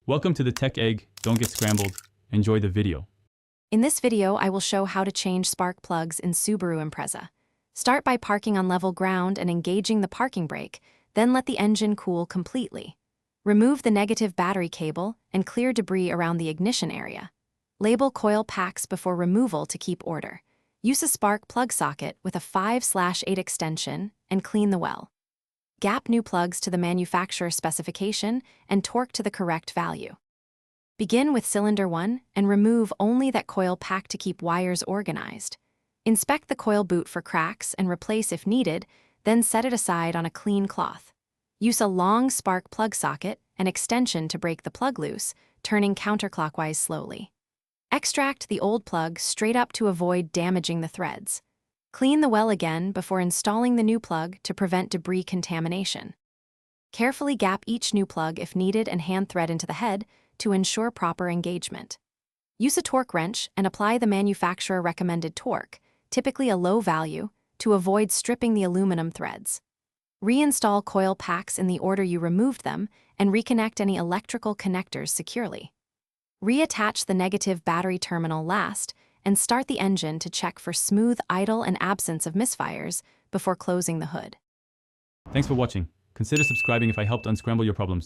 Welcome to the Tech Egg. Don't get scrambled. Enjoy the video. In this video, I will show how to change spark plugs in Subaru Impreza. Start by parking on level ground and engaging the parking brake, then let the engine cool completely. Remove the negative battery cable and clear debris around the ignition area. Label coil packs before removal to keep order. Use a spark plug socket with a 5/8 extension and clean the well. Gap new plugs to the manufacturer specification and torque to the correct value. Begin with cylinder 1 and remove only that coil pack to keep wires organized. Inspect the coil boot for cracks and replace if needed, then set it aside on a clean cloth. Use a long spark plug socket and extension to break the plug loose, turning counterclockwise slowly. Extract the old plug straight up to avoid damaging the threads. Clean the well again before installing the new plug to prevent debris contamination. Carefully gap each new plug if needed and hand thread into the head to ensure proper engagement. Use a torque wrench and apply the manufacturer recommended torque, typically a low value, to avoid stripping the aluminum threads. Reinstall coil packs in the order you removed them and reconnect any electrical connectors securely. Reattach the negative battery terminal last and start the engine to check for smooth idle and absence of misfires before closing the hood. Thanks for watching. Consider subscribing if I helped unscramble your problems.